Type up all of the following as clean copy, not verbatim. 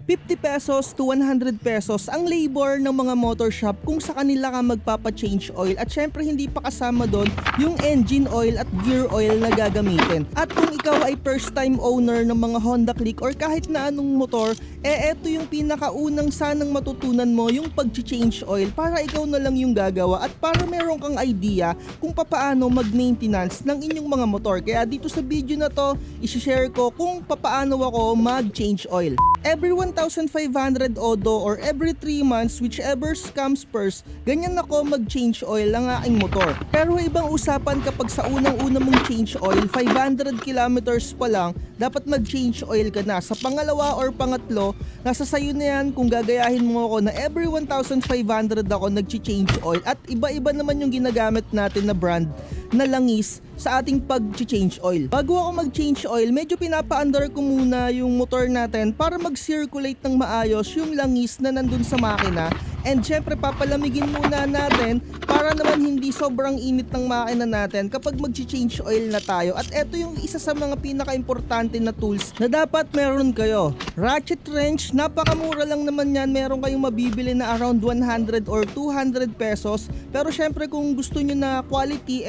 50 pesos to 100 pesos ang labor ng mga motor shop kung sa kanila ka magpapa-change oil at syempre hindi pa kasama doon yung engine oil at gear oil na gagamitin. At kung ikaw ay first time owner ng mga Honda Click or kahit na anong motor, eto yung pinakaunang sanang matutunan mo yung pag-change oil para ikaw na lang yung gagawa at para meron kang idea kung papaano mag-maintenance ng inyong mga motor. Kaya dito sa video na to, isi-share ko kung papaano ako mag-change oil. Every 1,500 odo or every 3 months, whichever comes first, ganyan ako mag-change oil ng aking motor. Pero ibang usapan kapag sa unang-una mong change oil, 500 kilometers pa lang, dapat mag-change oil ka na. Sa pangalawa or pangatlo, nasa sayo na yan kung gagayahin mo ako na every 1,500 ako nag-change oil at iba-iba naman yung ginagamit natin na brand na langis sa ating pag-change oil. Bago ako mag-change oil, medyo pinapa-under ko muna yung motor natin para mag-circulate ng maayos yung langis na nandun sa makina. And syempre papalamigin muna natin para naman hindi sobrang init ng makina natin kapag mag-change oil na tayo. At eto yung isa sa mga pinaka-importante na tools na dapat meron kayo. Ratchet wrench, napakamura lang naman yan. Meron kayong mabibili na around 100 or 200 pesos. Pero syempre kung gusto nyo na quality,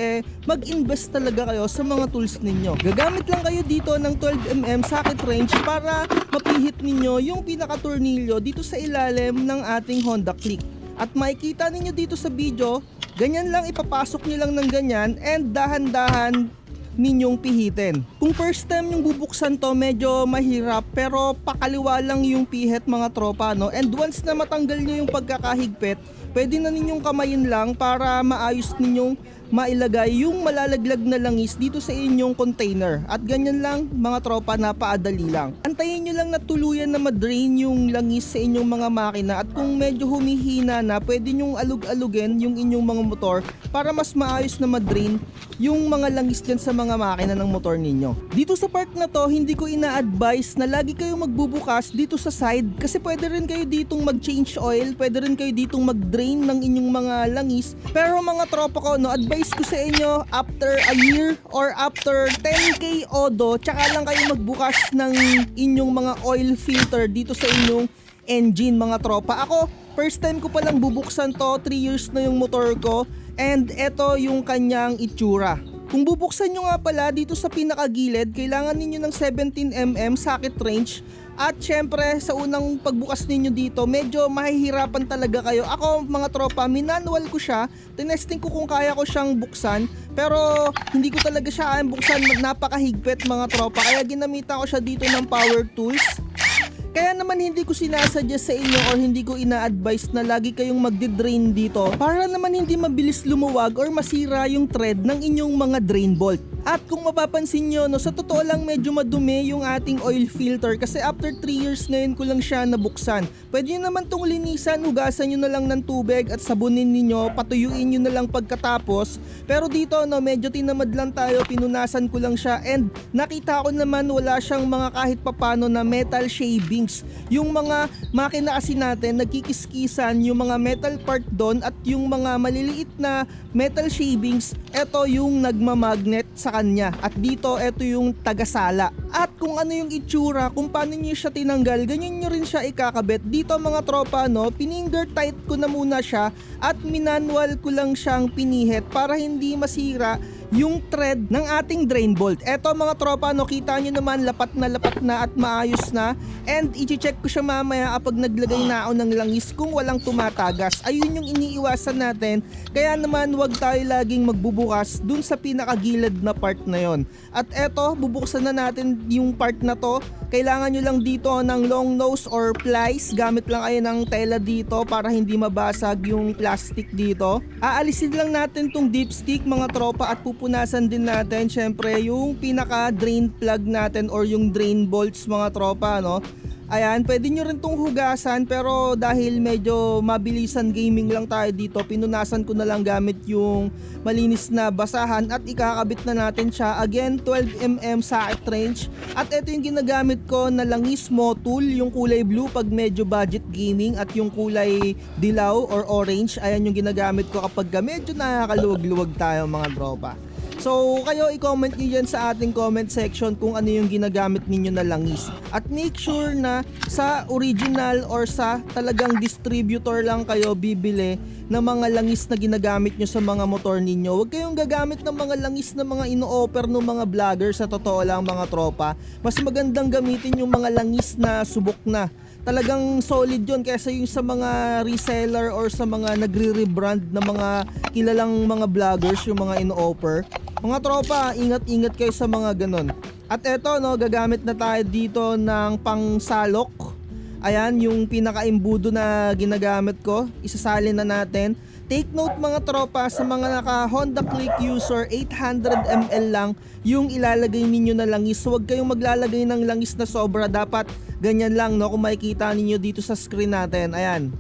mag-invest talaga kayo sa mga tools ninyo. Gagamit lang kayo dito ng 12mm socket wrench para mapihit ninyo yung pinaka-tornilyo dito sa ilalim ng ating Honda Click. At makikita ninyo dito sa video, ganyan lang, ipapasok nyo lang ng ganyan and dahan-dahan ninyong pihitin. Kung first time yung bubuksan to, medyo mahirap pero pakaliwa lang yung pihit mga tropa, no? And once na matanggal nyo yung pagkakahigpit, pwede na ninyong kamayin lang para maayos ninyong mailagay yung malalaglag na langis dito sa inyong container. At ganyan lang mga tropa, napaadali lang. Antayin nyo lang na tuluyan na madrain yung langis sa inyong mga makina at kung medyo humihina na, pwede nyong alug-alugin yung inyong mga motor para mas maayos na madrain yung mga langis dyan sa mga makina ng motor ninyo. Dito sa part na to, hindi ko ina-advise na lagi kayong magbubukas dito sa side kasi pwede rin kayo ditong mag-change oil, pwede rin kayo ditong mag-drain ng inyong mga langis. Pero mga tropa ko, no, advice ko sa inyo, after a year or after 10k odo, tsaka lang kayo magbukas ng inyong mga oil filter dito sa inyong engine mga tropa. Ako, first time ko palang bubuksan to, 3 years na yung motor ko and eto yung kanyang itsura. Kung bubuksan nyo nga pala dito sa pinakagilid, kailangan ninyo ng 17mm socket wrench. At syempre sa unang pagbukas ninyo dito, medyo mahihirapan talaga kayo. Ako mga tropa, minanual ko siya, tinesting ko kung kaya ko siyang buksan. Pero hindi ko talaga siya kayang buksan, napakahigpit mga tropa. Kaya ginamitan ko siya dito ng power tools. Kaya naman hindi ko sinasuggest sa inyo or hindi ko ina-advise na lagi kayong magde-drain dito para naman hindi mabilis lumuwag or masira yung thread ng inyong mga drain bolt. At kung mapapansin nyo, no, sa totoo lang medyo madumi yung ating oil filter kasi after 3 years ngayon ko lang siya nabuksan. Pwede nyo naman itong linisan, hugasan nyo na lang ng tubig at sabunin ninyo, patuyuin nyo na lang pagkatapos. Pero dito, no, medyo tinamad lang tayo, pinunasan ko lang siya and nakita ko naman wala siyang mga kahit papano na metal shavings. Yung mga makina kasi natin, nagkikiskisan yung mga metal part doon at yung mga maliliit na metal shavings, eto yung nagmamagnet sa kanya. At dito, eto yung tagasala. At kung ano yung itsura, kung paano nyo siya tinanggal, ganyan nyo rin siya ikakabit. Dito mga tropa, no, pininger tight ko na muna siya at minanual ko lang siyang pinihit para hindi masira yung thread ng ating drain bolt. Eto mga tropa, no, kita nyo naman lapat na at maayos na. And i-check ko siya mamaya kapag naglagay na ako ng langis kung walang tumatagas. Ayun yung iniiwasan natin. Kaya naman wag tayo laging magbubukas dun sa pinakagilid na part na yon. At eto, bubuksan na natin yung part na to. Kailangan nyo lang dito ng long nose or plies. Gamit lang kayo ng tela dito para hindi mabasag yung plastic dito. Aalisin lang natin tong dipstick mga tropa at pupunasan din natin syempre yung pinaka drain plug natin or yung drain bolts mga tropa, no. Ayan, pwede nyo rin tong hugasan pero dahil medyo mabilisan gaming lang tayo dito, pinunasan ko na lang gamit yung malinis na basahan at ikakabit na natin siya. Again, 12mm socket wrench. At ito yung ginagamit ko na langis mo tool, yung kulay blue pag medyo budget gaming at yung kulay dilaw or orange, ayan yung ginagamit ko kapag medyo nakakaluwag-luwag tayo mga tropa. So kayo i-comment nyo dyan sa ating comment section kung ano yung ginagamit ninyo na langis. At make sure na sa original or sa talagang distributor lang kayo bibili ng mga langis na ginagamit nyo sa mga motor ninyo. Huwag kayong gagamit ng mga langis na mga ino-offer ng mga vlogger, sa totoo lang mga tropa. Mas magandang gamitin yung mga langis na subok na. Talagang solid yun kaysa yung sa mga reseller or sa mga nagre-rebrand na mga kilalang mga vloggers, yung mga ino-offer. Mga tropa, ingat-ingat kayo sa mga ganon. At eto no, gagamit na tayo dito ng pangsalok. Ayan, yung pinaka-imbudo na ginagamit ko, isasalin na natin. Take note mga tropa, sa mga naka Honda Click user, 800ml lang yung ilalagay ninyo na langis. Huwag kayong maglalagay ng langis na sobra, dapat ganyan lang no, kung makikita ninyo dito sa screen natin. Ayan.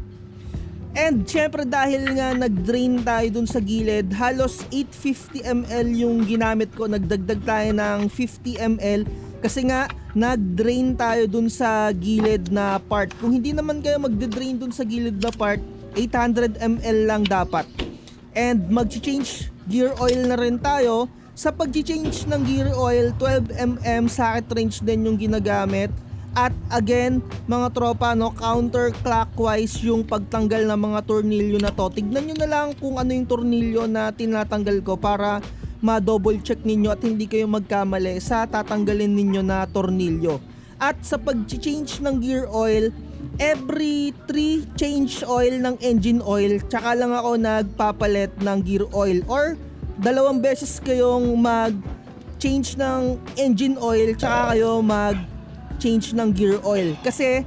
And syempre dahil nga nag-drain tayo dun sa gilid, halos 850ml yung ginamit ko. Nagdagdag tayo ng 50ml kasi nga nag-drain tayo dun sa gilid na part. Kung hindi naman kayo magde-drain dun sa gilid na part, 800ml lang dapat. And mag-change gear oil na rin tayo. Sa pag-change ng gear oil, 12mm socket wrench din yung ginagamit. At again, mga tropa, no, counterclockwise yung pagtanggal ng mga tornilyo na to. Tignan nyo na lang kung ano yung tornilyo na tinatanggal ko para ma-double check ninyo at hindi kayo magkamali sa tatanggalin ninyo na tornilyo. At sa pag-change ng gear oil, every 3 change oil ng engine oil, tsaka lang ako nagpapalit ng gear oil. Or 2 beses kayong mag-change ng engine oil, tsaka kayo mag-change ng gear oil. Kasi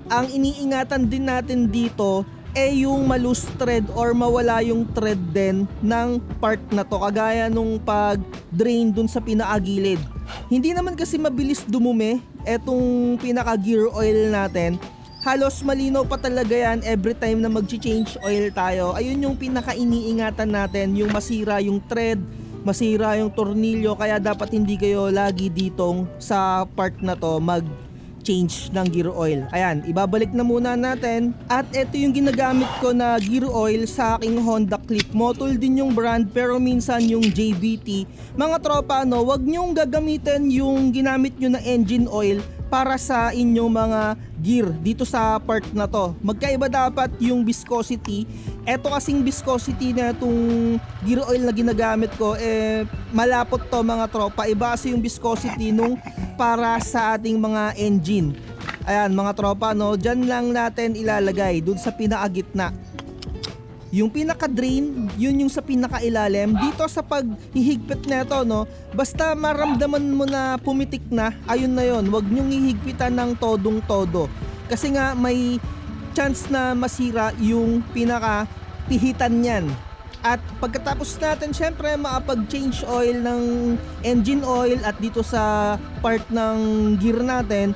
ang iniingatan din natin dito yung ma-loose thread or mawala yung thread din ng part na to, kagaya nung pag-drain dun sa pinakagilid. Hindi naman kasi mabilis dumumi etong pinaka-gear oil natin. Halos malinaw pa talaga yan every time na mag-change oil tayo. Ayun yung pinaka-iniingatan natin, yung masira yung thread, masira yung tornilyo, kaya dapat hindi kayo lagi ditong sa part na to change ng gear oil. Ayan, ibabalik na muna natin. At ito yung ginagamit ko na gear oil sa aking Honda Click. Motul din yung brand pero minsan yung JBT. Mga tropa, no, wag nyong gagamitin yung ginamit nyo na engine oil para sa inyong mga gear dito sa part na to. Magkaiba dapat yung viscosity. Eto kasing viscosity na itong gear oil na ginagamit ko, malapot to mga tropa. Iba kasi yung viscosity nung para sa ating mga engine. Ayan mga tropa, no, dyan lang natin ilalagay dun sa pinakagitna. Yung pinaka-drain, yun yung sa pinakailalim. Dito sa paghihigpit neto, no, basta maramdaman mo na pumitik na, ayun na yun. Huwag nyong ihigpitan ng todong-todo. Kasi nga may chance na masira yung pinaka-pihitan niyan. At pagkatapos natin syempre makapag-change oil ng engine oil at dito sa part ng gear natin,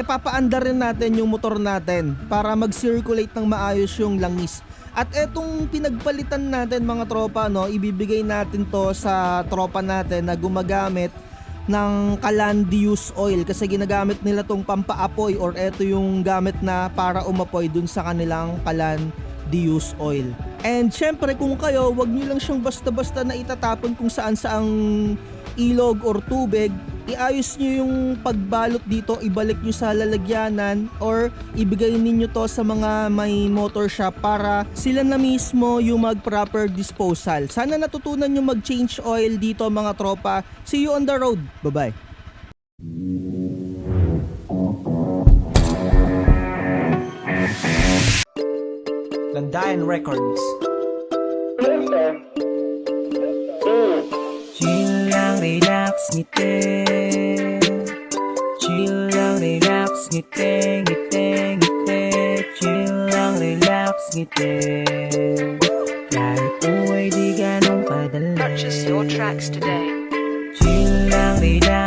papaandar rin natin yung motor natin para mag-circulate ng maayos yung langis. At etong pinagpalitan natin mga tropa, no, ibibigay natin to sa tropa natin na gumagamit ng Kalan Deuse oil kasi ginagamit nila tong pampaapoy, or eto yung gamit na para umapoy dun sa kanilang Kalan Deuse oil. And syempre kung kayo, wag nyo lang siyang basta-basta na itatapon kung saan saang ilog or tubig. Iayos nyo yung pagbalot dito, ibalik nyo sa lalagyanan or ibigay ninyo to sa mga may motor shop para sila na mismo yung mag proper disposal. Sana natutunan nyo mag-change oil dito mga tropa. See you on the road. Bye-bye. Landayan Records. Chill lang, relax, ngiti. Chill lang, relax, ngiti, ngiti, ngiti. Chill lang, relax, ngiti. Kahit buhay di ganong kadali. Purchase your tracks today. Chill lang, relax.